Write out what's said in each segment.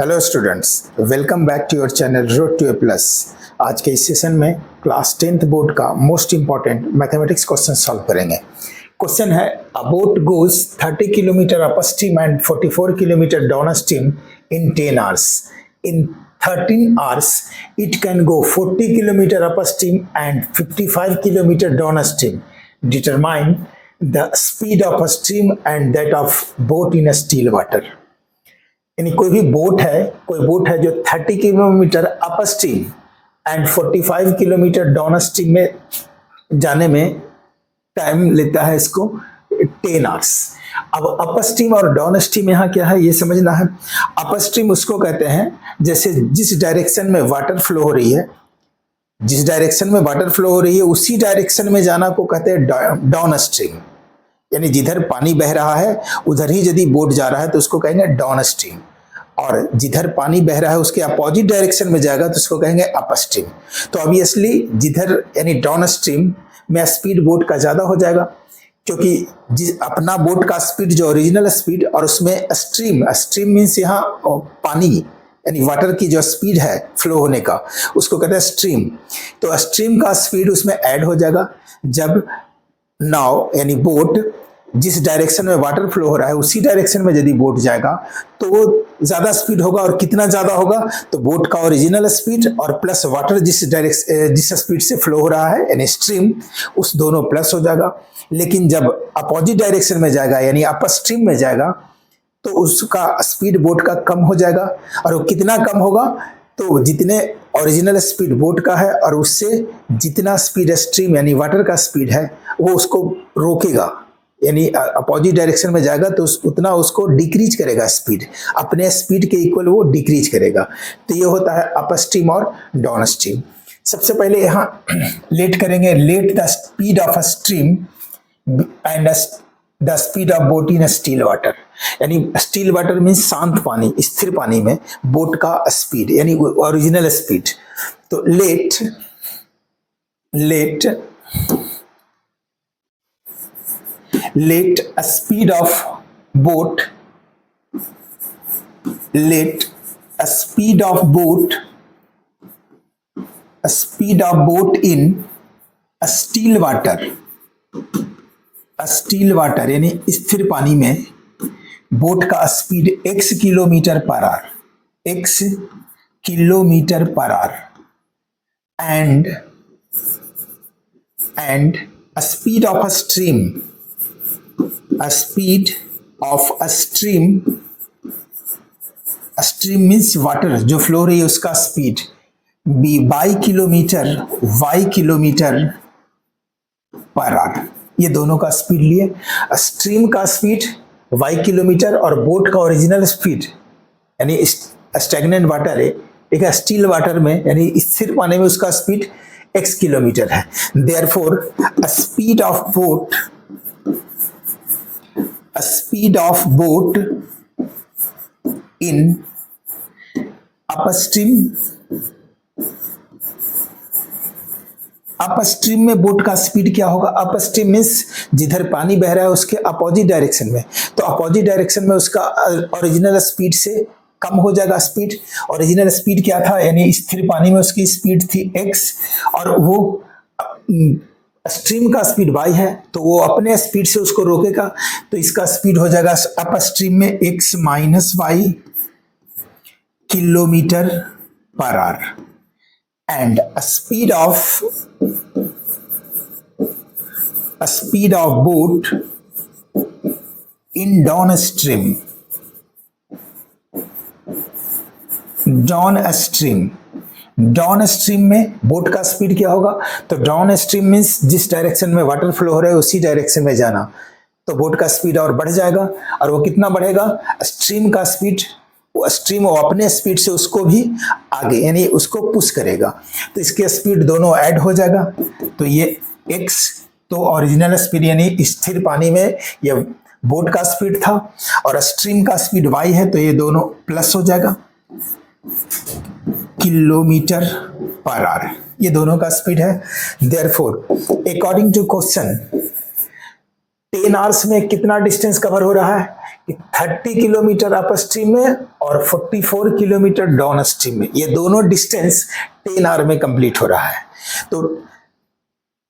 Hello students, welcome back to your channel road to A plus. आज के इस session में क्लास 10th बोर्ड का most important mathematics question solve करेंगे। Question है, a boat goes 30 kilometre upstream and 44 kilometre downstream in 10 hours. In 13 hours, it can go 40 kilometer up stream and 55 kilometer down stream. Determine the speed of a stream and that of boat in a still water. यानी कोई boat है जो 30 kilometre upstream and 45 kilometre down stream में जाने में time लेता है इसको 10 hours। अब अप स्ट्रीम और डाउन स्ट्रीम यहाँ क्या है ये समझना है। अप स्ट्रीम उसको कहते हैं जैसे जिस डायरेक्शन में वाटर फ्लो हो रही है, उसी डायरेक्शन में जाना को कहते हैं डाउन स्ट्रीम। यानी जिधर पानी बह रहा है उधर ही यदि बोट जा रहा है तो उसको कहेंगे डाउन स्ट्रीम, और जिधर पानी बह रहा है उसके अपोजिट डायरेक्शन में जाएगा तो उसको कहेंगे अप स्ट्रीम। तो ऑब्वियसली जिधर यानी डाउन स्ट्रीम में स्पीड बोट का ज़्यादा हो जाएगा, क्योंकि अपना बोट का स्पीड जो ओरिजिनल स्पीड और उसमें स्ट्रीम मीन्स यहाँ पानी यानी वाटर की जो स्पीड है फ्लो होने का उसको कहते हैं स्ट्रीम। तो स्ट्रीम का स्पीड उसमें ऐड हो जाएगा जब नाव यानी बोट जिस डायरेक्शन में वाटर फ्लो हो रहा है उसी डायरेक्शन में यदि बोट जाएगा तो वो ज़्यादा स्पीड होगा। और कितना ज़्यादा होगा तो बोट का ओरिजिनल स्पीड और प्लस वाटर जिस स्पीड से फ्लो हो रहा है यानी स्ट्रीम, उस दोनों प्लस हो जाएगा। लेकिन जब अपोजिट डायरेक्शन में जाएगा यानी अपर स्ट्रीम में जाएगा तो उसका स्पीड बोट का कम हो जाएगा। और वो कितना कम होगा तो जितने ओरिजिनल स्पीड बोट का है और उससे जितना स्पीड स्ट्रीम यानी वाटर का स्पीड है वो उसको रोकेगा, यानी अपोजिट डायरेक्शन में जाएगा तो उतना उसको डिक्रीज करेगा, स्पीड अपने स्पीड के इक्वल वो डिक्रीज करेगा। तो ये होता है अप स्ट्रीम और डाउन स्ट्रीम। सबसे पहले यहाँ लेट करेंगे, let the speed of a stream and the speed of boat in still water. यानी स्टिल वाटर मीन्स शांत पानी, स्थिर पानी में बोट का स्पीड यानी ओरिजिनल स्पीड। तो late a speed of boat in a still water यानी स्थिर पानी में बोट का speed x kilometre per our and a speed of a stream means water जो फ्लो रही है उसका speed y kilometre per hour. ये दोनों का स्पीड लिए, स्ट्रीम का स्पीड y किलोमीटर और बोट का ओरिजिनल स्पीड यानी स्टैग्नेंट वाटर है, ठीक है, स्टिल वाटर में यानी स्थिर पानी में उसका स्पीड x किलोमीटर है। Therefore a speed of boat in upstream में बोट का स्पीड क्या होगा। अपस्ट्रीम मीन्स जिधर पानी बह रहा है उसके अपोजिट डायरेक्शन में, तो अपोजिट डायरेक्शन में उसका ओरिजिनल स्पीड से कम हो जाएगा स्पीड। ओरिजिनल स्पीड क्या था यानी स्थिर पानी में उसकी स्पीड थी x और वो स्ट्रीम का स्पीड y है तो वो अपने स्पीड से उसको रोकेगा, तो इसका स्पीड हो जाएगा अप स्ट्रीम में x minus y kilometre per our and speed of boat in down stream में बोट का स्पीड क्या होगा तो डाउन स्ट्रीम मीन्स जिस डायरेक्शन में वाटर फ्लो हो रहा है उसी डायरेक्शन में जाना, तो बोट का स्पीड और बढ़ जाएगा। और वो कितना बढ़ेगा, स्ट्रीम का स्पीड, स्ट्रीम वो अपने स्पीड से उसको भी आगे यानी उसको पुश करेगा, तो इसके स्पीड दोनों ऐड हो जाएगा। तो ये x तो ओरिजिनल स्पीड यानी स्थिर पानी में ये बोट का स्पीड था और स्ट्रीम का स्पीड y है तो ये दोनों प्लस हो जाएगा किलोमीटर पर आवर, ये दोनों का स्पीड है। Therefore according to question 10 hours में कितना डिस्टेंस कवर हो रहा है कि 30 किलोमीटर अप स्ट्रीम में और 44 किलोमीटर डाउन स्ट्रीम में, ये दोनों डिस्टेंस 10 आवर में कंप्लीट हो रहा है। तो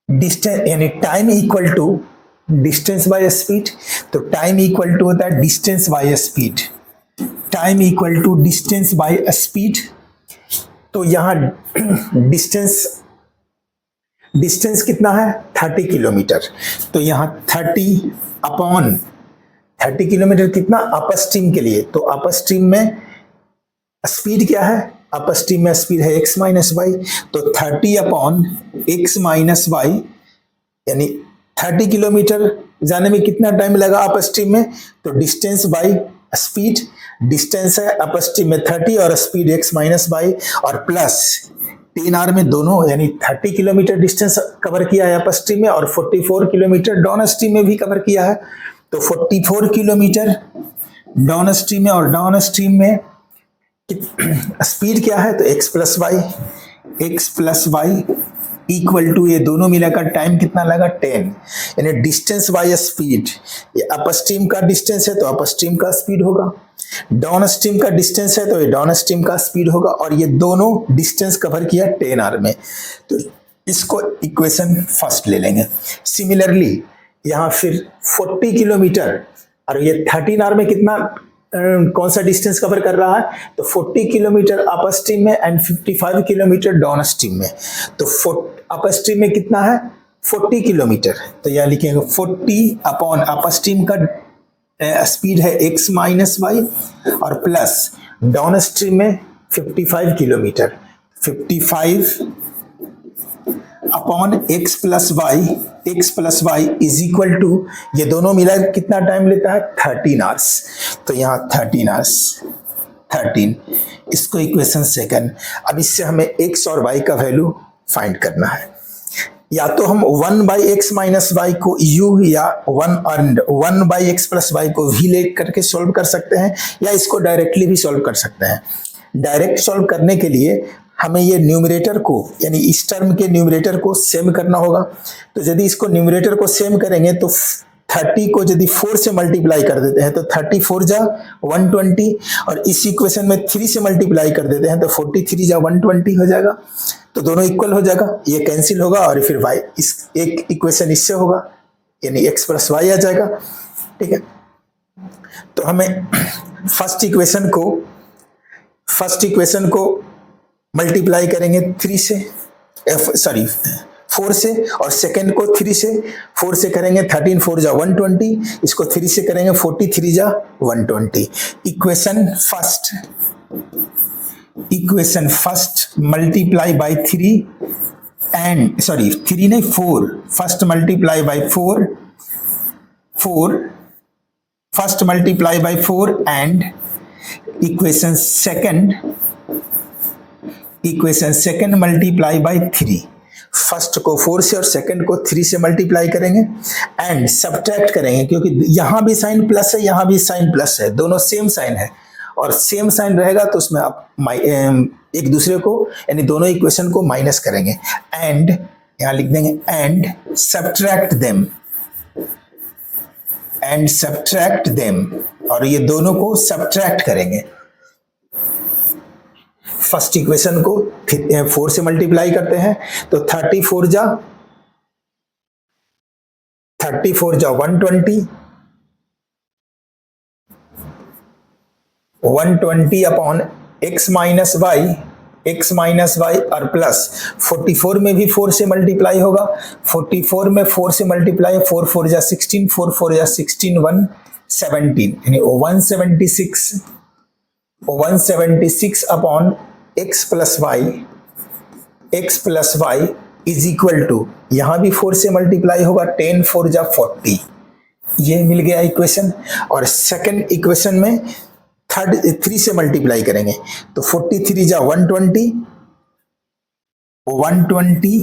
डिस्टेंस यानी time equal to distance by speed, तो टाइम इक्वल टू होता है distance by speed, time equal to distance by speed. तो यहां डिस्टेंस कितना है 30 किलोमीटर, तो यहां 30 अपॉन 30 किलोमीटर कितना अप स्ट्रीम के लिए, तो अप स्ट्रीम में स्पीड क्या है, अप स्ट्रीम में स्पीड है x माइनस वाई, तो 30 अपॉन x माइनस वाई, यानी 30 किलोमीटर जाने में कितना टाइम लगा अप स्ट्रीम में, तो डिस्टेंस बाई स्पीड, डिस्टेंस है अप स्ट्रीम में 30 और स्पीड x माइनस वाई और प्लस 10 आवर में दोनों, यानी 30 किलोमीटर डिस्टेंस कवर किया है अप स्ट्रीम में और 44 किलोमीटर डाउन स्ट्रीम में भी कवर किया है। तो 44 किलोमीटर डाउन स्ट्रीम में और डाउन स्ट्रीम में स्पीड क्या है, तो x plus Y equal to ये दोनों मिलाकर टाइम कितना लगा 10, यानी डिस्टेंस बाय स्पीड, ये अप स्ट्रीम का डिस्टेंस है तो अप स्ट्रीम का स्पीड होगा, डाउन स्ट्रीम का डिस्टेंस है तो ये डाउन स्ट्रीम का स्पीड होगा, और ये दोनों डिस्टेंस कवर किया 10 आवर में। तो इसको इक्वेशन फर्स्ट ले लेंगे। सिमिलरली यहाँ फिर 40 किलोमीटर और ये 13 आवर में कितना कौन सा डिस्टेंस कवर कर रहा है, तो 40 किलोमीटर अप स्ट्रीम में एंड 55 किलोमीटर डाउन स्ट्रीम में। तो अप स्ट्रीम में कितना है 40 किलोमीटर, तो यह लिखेंगे 40 अपॉन अप स्ट्रीम का स्पीड है x माइनस वाई और प्लस डाउन स्ट्रीम में 55 kilometre, 55 upon x plus y is equal to, ये दोनों मिला कितना टाइम लेता है 13 आवर्स, तो यहाँ 13 आवर्स 13, इसको इक्वेशन सेकंड। अब इससे हमें x और y का वैल्यू फाइंड करना है, या तो हम 1 बाई एक्स माइनस वाई को u या 1 बाई एक्स प्लस वाई को v ले करके सॉल्व कर सकते हैं, या इसको डायरेक्टली भी सॉल्व कर सकते हैं। डायरेक्ट सॉल्व करने के लिए हमें ये न्यूमरेटर को, यानी इस टर्म के न्यूमरेटर को सेम करना होगा। तो यदि इसको न्यूमरेटर को सेम करेंगे तो 30 को यदि 4 से मल्टीप्लाई कर देते हैं तो 34 जा 120, और इस इक्वेशन में 3 से मल्टीप्लाई कर देते हैं तो 43 जा 120 हो जाएगा, तो दोनों इक्वल हो जाएगा, ये कैंसिल होगा और फिर y इस एक इक्वेशन इससे होगा, यानी x प्लस वाई आ जाएगा। ठीक है, तो हमें फर्स्ट इक्वेशन को मल्टीप्लाई करेंगे 4 से, और सेकेंड को 3 से, 4 से करेंगे 13 4 जा 120, इसको 3 से करेंगे 43 जा 120। Equation first multiply by 3 and 3 नहीं 4, first multiply by 4 first multiply by 4 and equation second multiply by 3। First को 4 से और सेकंड को 3 से मल्टीप्लाई करेंगे एंड सब्ट्रैक्ट करेंगे, क्योंकि यहां भी साइन प्लस है यहां भी साइन प्लस है, दोनों सेम साइन है, और सेम साइन रहेगा तो उसमें आप एक दूसरे को, यानी दोनों इक्वेशन को माइनस करेंगे एंड यहां लिख देंगे एंड सब्ट्रैक्ट देम, और ये दोनों को सब्ट्रैक्ट करेंगे। फर्स्ट इक्वेशन को 4 से मल्टीप्लाई करते हैं तो 34 जा 120, 120 अपॉन x माइनस वाई और प्लस 44 में भी 4 से मल्टीप्लाई होगा, 44 में 4 से मल्टीप्लाई, 4 4 जा 16, 4 4 जा 16 117, यानी 176 upon x plus y is equal to, यहां भी 4 से मल्टीप्लाई होगा, 10 4 जा 40, ये मिल गया इक्वेशन। और सेकंड इक्वेशन में 3 से मल्टीप्लाई करेंगे तो 43 जा 120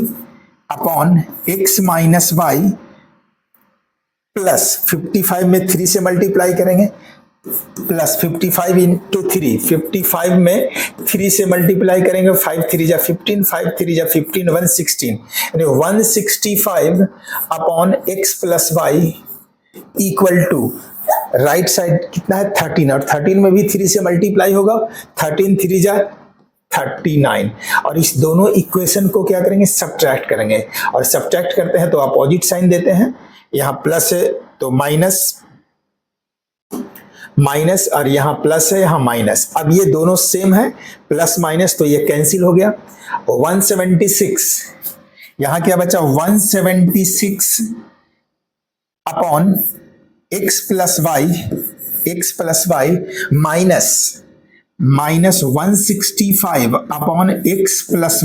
upon x minus y plus 55 में 3 से मल्टीप्लाई करेंगे प्लस 55 इंटू 3, 55 में 3 से मल्टीप्लाई करेंगे, 5 3 जा 15, 5 3 जा 15, 116, यानी 165 upon x plus Y equal to right side कितना है 13 और 13 में भी 3 से मल्टीप्लाई होगा 13 3 जा 39 और इस दोनों इक्वेशन को क्या करेंगे सब्ट्रैक्ट करेंगे और सब्ट्रैक्ट करते हैं तो अपोजिट साइन देते हैं यहाँ प्लस है तो माइनस माइनस और यहाँ प्लस है यहाँ माइनस अब ये दोनों सेम है प्लस माइनस तो ये कैंसिल हो गया 176 यहाँ क्या बचा 176 upon x plus y minus minus 165 upon x plus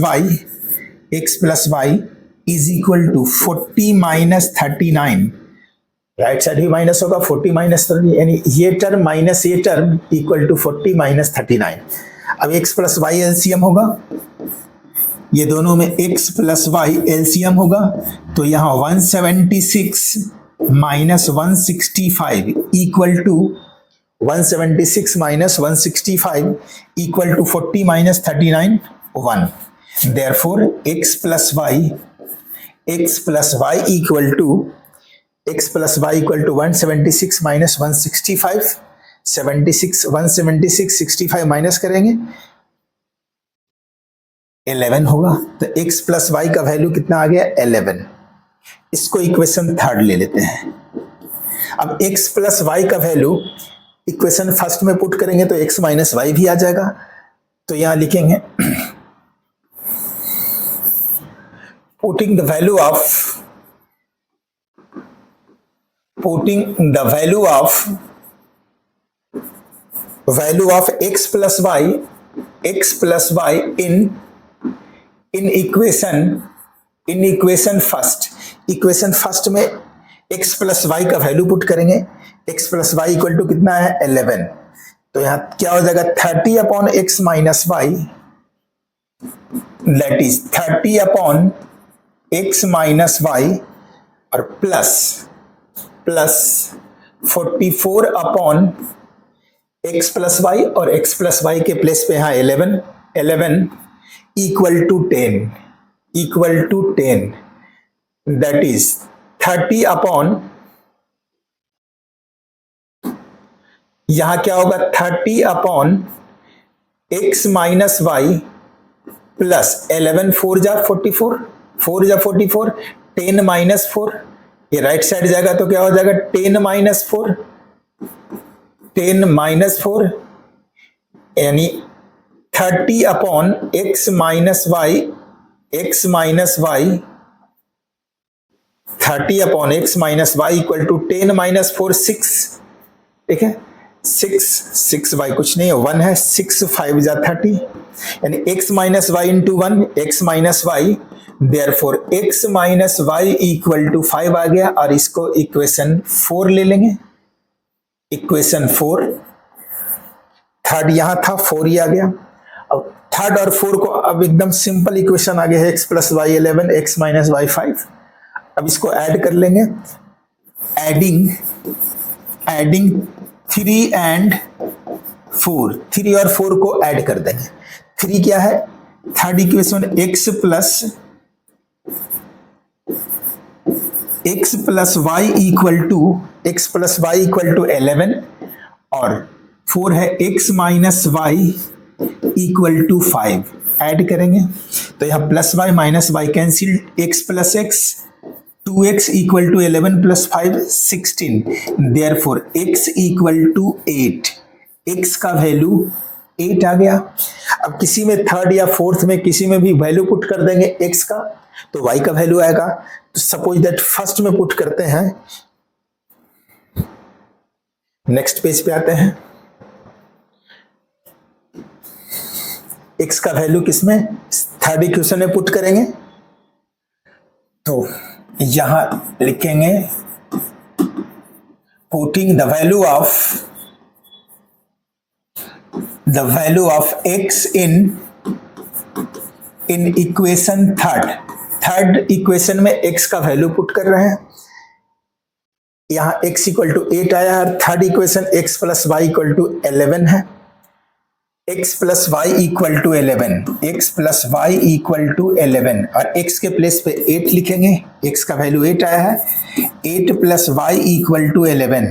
y is equal to 40 minus 39 right side भी माइनस होगा 40 माइनस 30 यानी ये टर्म माइनस ये टर्म इक्वल टू 40 माइनस 39 अब x प्लस वाई एलसीएम होगा ये दोनों में x प्लस वाई एलसीएम होगा तो यहाँ 176 minus 165 equal to 176 minus 165 equal to 40 minus 39 1 therefore x plus Y equal to 176 minus 165 176 65 minus करेंगे 11 होगा तो x प्लस वाई का वैल्यू कितना आ गया 11 इसको इक्वेशन थर्ड ले लेते हैं अब x प्लस वाई का वैल्यू इक्वेशन फर्स्ट में पुट करेंगे तो x माइनस वाई भी आ जाएगा तो यहां लिखेंगे putting the value of x plus Y in equation first में x प्लस वाई का वैल्यू पुट करेंगे x plus Y equal to कितना है 11 तो यहां क्या हो जाएगा 30 upon x minus Y that is 30 upon x minus Y और plus 44 upon x plus Y और x प्लस वाई के प्लेस पे यहां 11 equal to 10 that is 30 upon यहां क्या होगा 30 upon x minus y plus 11 4 जा 44 10 माइनस 4 ये राइट साइड जाएगा तो क्या हो जाएगा 10 माइनस 4 यानी 30 upon x minus y 30 upon x minus y equal to 10 minus 4 6 ठीक है 6 वाई कुछ नहीं है 1 है 6 5 जा 30 यानी x minus y into 1 x minus y therefore x minus y equal to 5 आ गया और इसको इक्वेशन 4 ले लेंगे इक्वेशन 4 थर्ड यहां था 4 ही आ गया अब थर्ड और 4 को अब एकदम सिंपल इक्वेशन आ गया है x plus y 11 x minus y 5 अब इसको ऐड कर लेंगे एडिंग 3 and 4 3 और 4 को ऐड कर देंगे 3 क्या है third equation x plus Y equal to 11 और 4 है x minus y equal to 5 add करेंगे तो यहां plus y minus y cancel x plus x 2x equal to 11 plus 5 16 therefore x equal to 8 x का वैल्यू 8 आ गया अब किसी में थर्ड या फोर्थ में किसी में भी वैल्यू पुट कर देंगे x का तो y का वैल्यू आएगा तो सपोज दैट फर्स्ट में पुट करते हैं नेक्स्ट पेज पे आते हैं x का वैल्यू किसमें थर्ड इक्वेशन में पुट करेंगे तो यहां लिखेंगे putting the value of x in equation third equation में x का वैल्यू पुट कर रहे हैं यहां x इक्वल टू 8 आया है third equation x plus Y equal to 11 है x plus Y equal to 11, x plus Y equal to 11 और x के प्लेस पे 8 लिखेंगे, x का वैल्यू 8 आया है, 8 plus Y equal to 11,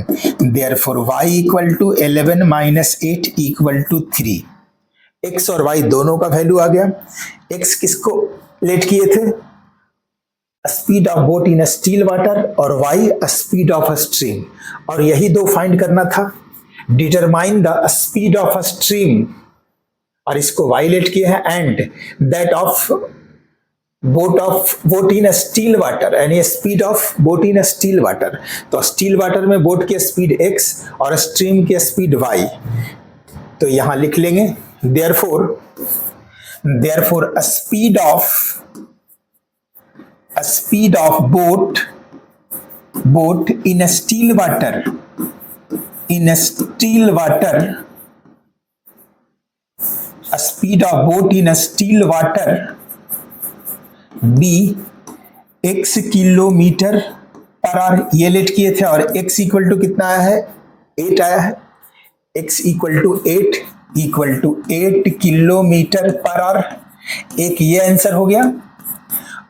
therefore y equal to 11 minus 8 equal to 3। x और y दोनों का वैल्यू आ गया। x किसको लेट किए थे? Speed of boat in still water और y स्पीड ऑफ स्ट्रीम, और यही दो फाइंड करना था। Determine the speed of stream, और इसको वायलेट किया है, and that of boat in still water, यानी speed of boat in still water. तो स्टील वाटर में बोट की स्पीड x और स्ट्रीम की स्पीड y, तो यहां लिख लेंगे therefore speed of boat in still water speed of boat in a still water b x kilometre per hour, ये लेट किए थे, और x इक्वल टू कितना आया है? 8 आया है। x equal to 8 kilometre per hour, एक ये आंसर हो गया।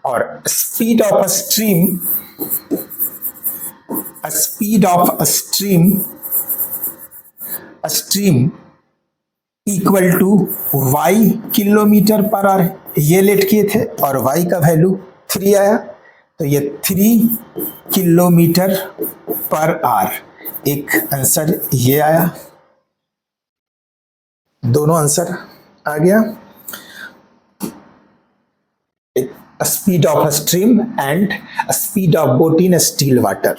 और speed of stream equal to y kilometre per hour, ये लेट किए थे, और y का वैल्यू 3 आया, तो ये 3 किलोमीटर पर आवर, एक आंसर ये आया। दोनों आंसर आ गया, speed of stream and speed of boat in still water.